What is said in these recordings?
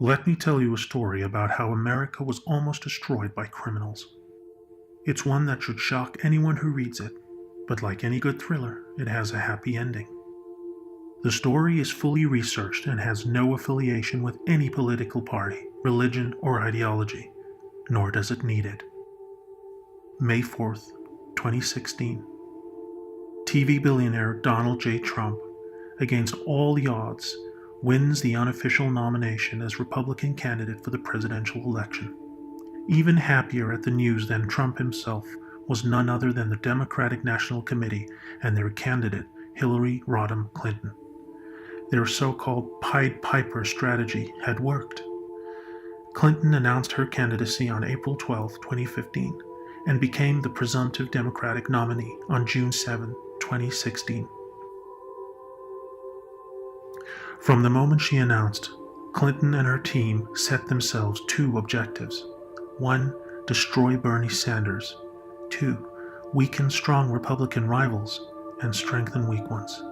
Let me tell you a story about how America was almost destroyed by criminals. It's one that should shock anyone who reads it, but like any good thriller, it has a happy ending. The story is fully researched and has no affiliation with any political party, religion, or ideology, nor does it need it. May 4th, 2016. TV billionaire Donald J. Trump, against all the odds, wins the unofficial nomination as Republican candidate for the presidential election. Even happier at the news than Trump himself was none other than the Democratic National Committee and their candidate, Hillary Rodham Clinton. Their so-called Pied Piper strategy had worked. Clinton announced her candidacy on April 12, 2015, and became the presumptive Democratic nominee on June 7, 2016. From the moment she announced, Clinton and her team set themselves two objectives. 1. Destroy Bernie Sanders. 2. Weaken strong Republican rivals and strengthen weak ones.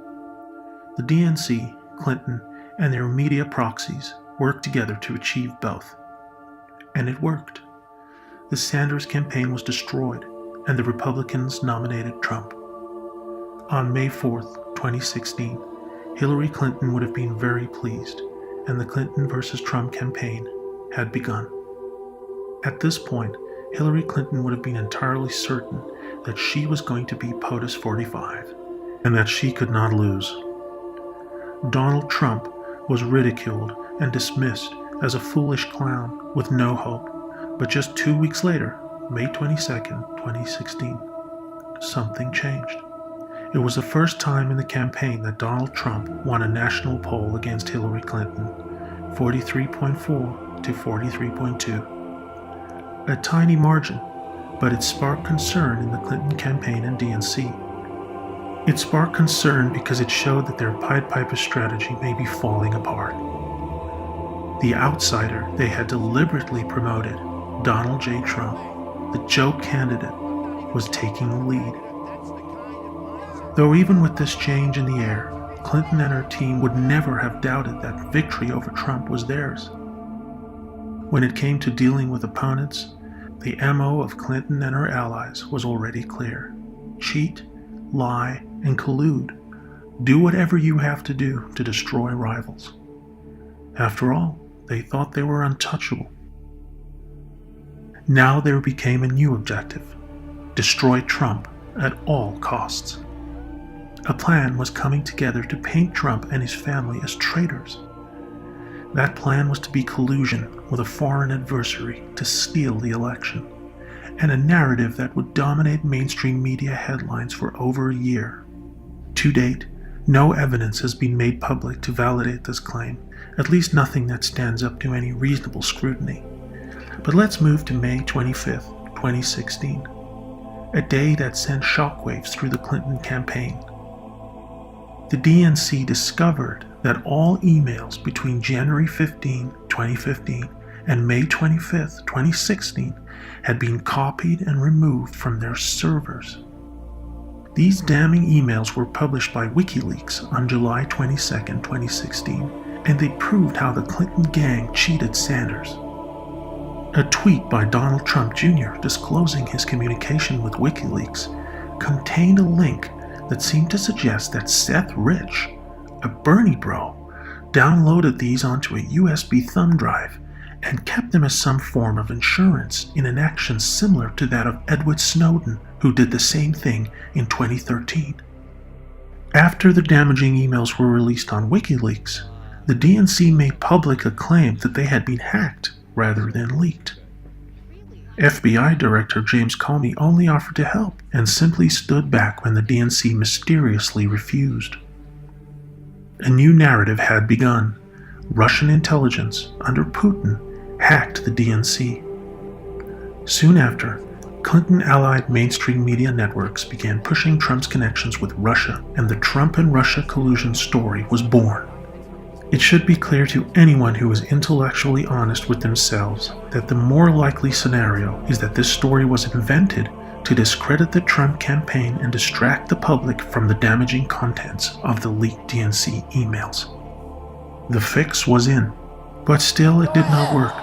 The DNC, Clinton, and their media proxies worked together to achieve both. And it worked. The Sanders campaign was destroyed, and the Republicans nominated Trump. On May 4th, 2016, Hillary Clinton would have been very pleased, and the Clinton versus Trump campaign had begun. At this point, Hillary Clinton would have been entirely certain that she was going to be POTUS 45, and that she could not lose. Donald Trump was ridiculed and dismissed as a foolish clown with no hope, but just 2 weeks later, May 22nd, 2016, something changed. It was the first time in the campaign that Donald Trump won a national poll against Hillary Clinton, 43.4 to 43.2. A tiny margin, but it sparked concern in the Clinton campaign and DNC. It sparked concern because it showed that their Pied Piper strategy may be falling apart. The outsider they had deliberately promoted, Donald J. Trump, the joke candidate, was taking the lead. Though even with this change in the air, Clinton and her team would never have doubted that victory over Trump was theirs. When it came to dealing with opponents, the MO of Clinton and her allies was already clear. Cheat, lie, and collude. Do whatever you have to do to destroy rivals. After all, they thought they were untouchable. Now there became a new objective: destroy Trump at all costs. A plan was coming together to paint Trump and his family as traitors. That plan was to be collusion with a foreign adversary to steal the election, and a narrative that would dominate mainstream media headlines for over a year. To date, no evidence has been made public to validate this claim, at least nothing that stands up to any reasonable scrutiny. But let's move to May 25th, 2016, a day that sent shockwaves through the Clinton campaign. The DNC discovered that all emails between January 15, 2015 and May 25, 2016 had been copied and removed from their servers. These damning emails were published by WikiLeaks on July 22, 2016, and they proved how the Clinton gang cheated Sanders. A tweet by Donald Trump Jr. disclosing his communication with WikiLeaks contained a link that seemed to suggest that Seth Rich, a Bernie bro, downloaded these onto a USB thumb drive and kept them as some form of insurance in an action similar to that of Edward Snowden, who did the same thing in 2013. After the damaging emails were released on WikiLeaks, the DNC made public a claim that they had been hacked rather than leaked. FBI Director James Comey only offered to help and simply stood back when the DNC mysteriously refused. A new narrative had begun. Russian intelligence, under Putin, hacked the DNC. Soon after, Clinton-allied mainstream media networks began pushing Trump's connections with Russia, and the Trump and Russia collusion story was born. It should be clear to anyone who is intellectually honest with themselves that the more likely scenario is that this story was invented to discredit the Trump campaign and distract the public from the damaging contents of the leaked DNC emails. The fix was in. But still, it did not work.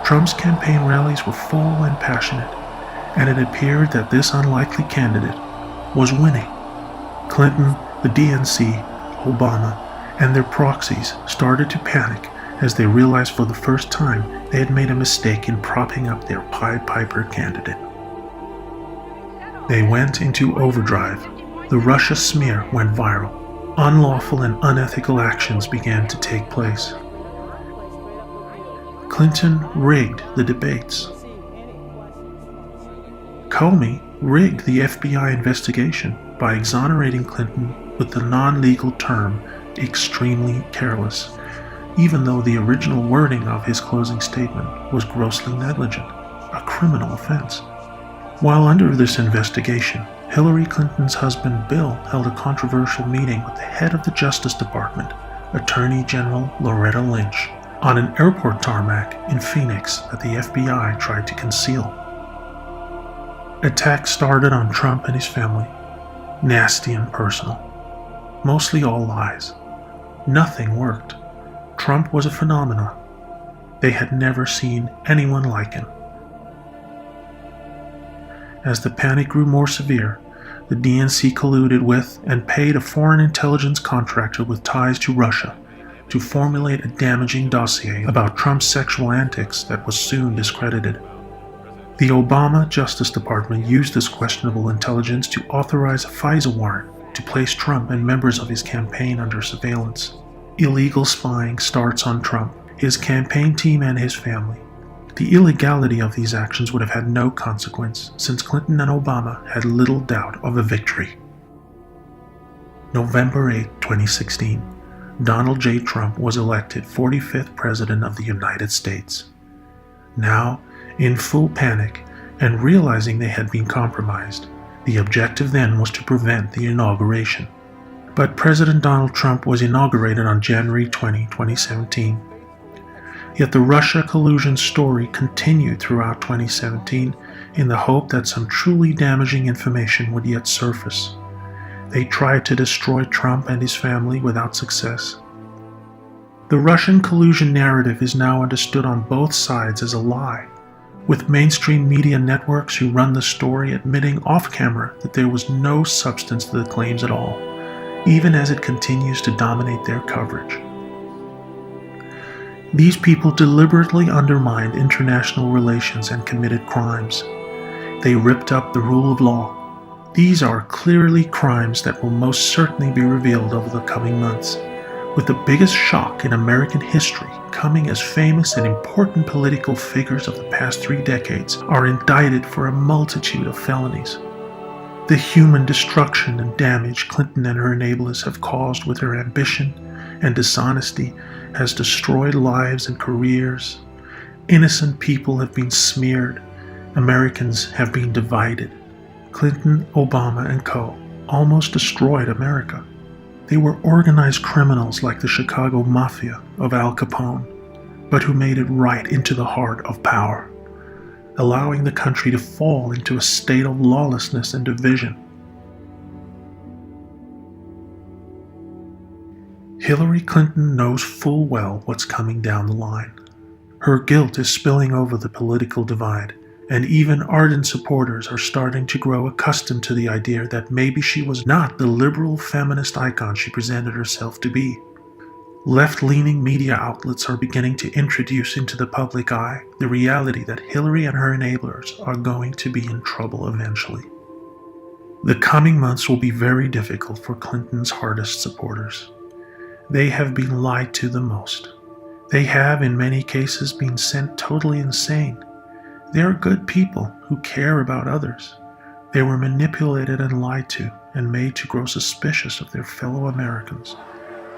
Trump's campaign rallies were full and passionate, and it appeared that this unlikely candidate was winning. Clinton, the DNC, Obama, and their proxies started to panic as they realized for the first time they had made a mistake in propping up their Pied Piper candidate. They went into overdrive. The Russia smear went viral. Unlawful and unethical actions began to take place. Clinton rigged the debates. Comey rigged the FBI investigation by exonerating Clinton with the non-legal term extremely careless, even though the original wording of his closing statement was grossly negligent, a criminal offense. While under this investigation, Hillary Clinton's husband Bill held a controversial meeting with the head of the Justice Department, Attorney General Loretta Lynch, on an airport tarmac in Phoenix that the FBI tried to conceal. Attacks started on Trump and his family, nasty and personal, mostly all lies. Nothing worked. Trump was a phenomenon. They had never seen anyone like him. As the panic grew more severe, the DNC colluded with and paid a foreign intelligence contractor with ties to Russia to formulate a damaging dossier about Trump's sexual antics that was soon discredited. The Obama Justice Department used this questionable intelligence to authorize a FISA warrant to place Trump and members of his campaign under surveillance. Illegal spying starts on Trump, his campaign team, and his family. The illegality of these actions would have had no consequence, since Clinton and Obama had little doubt of a victory. November 8, 2016, Donald J. Trump was elected 45th President of the United States. Now, in full panic and realizing they had been compromised, the objective then was to prevent the inauguration. But President Donald Trump was inaugurated on January 20, 2017. Yet the Russia collusion story continued throughout 2017 in the hope that some truly damaging information would yet surface. They tried to destroy Trump and his family without success. The Russian collusion narrative is now understood on both sides as a lie, with mainstream media networks who run the story admitting off-camera that there was no substance to the claims at all, even as it continues to dominate their coverage. These people deliberately undermined international relations and committed crimes. They ripped up the rule of law. These are clearly crimes that will most certainly be revealed over the coming months, with the biggest shock in American history coming as famous and important political figures of the past 3 decades are indicted for a multitude of felonies. The human destruction and damage Clinton and her enablers have caused with her ambition and dishonesty has destroyed lives and careers. Innocent people have been smeared. Americans have been divided. Clinton, Obama, and co. almost destroyed America. They were organized criminals like the Chicago Mafia of Al Capone, but who made it right into the heart of power, allowing the country to fall into a state of lawlessness and division. Hillary Clinton knows full well what's coming down the line. Her guilt is spilling over the political divide, and even ardent supporters are starting to grow accustomed to the idea that maybe she was not the liberal feminist icon she presented herself to be. Left-leaning media outlets are beginning to introduce into the public eye the reality that Hillary and her enablers are going to be in trouble eventually. The coming months will be very difficult for Clinton's hardest supporters. They have been lied to the most. They have, in many cases, been sent totally insane. They are good people who care about others. They were manipulated and lied to and made to grow suspicious of their fellow Americans,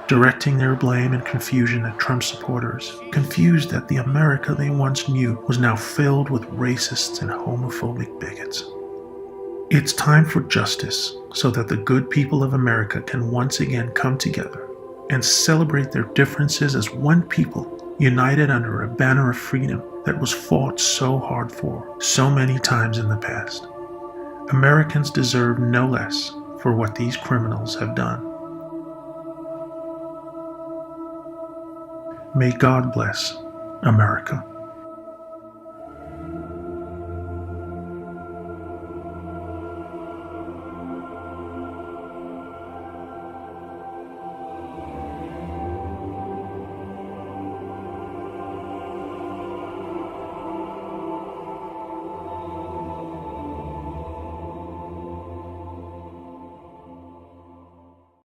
directing their blame and confusion at Trump supporters, confused that the America they once knew was now filled with racists and homophobic bigots. It's time for justice so that the good people of America can once again come together and celebrate their differences as one people, united under a banner of freedom that was fought so hard for so many times in the past. Americans deserve no less for what these criminals have done. May God bless America.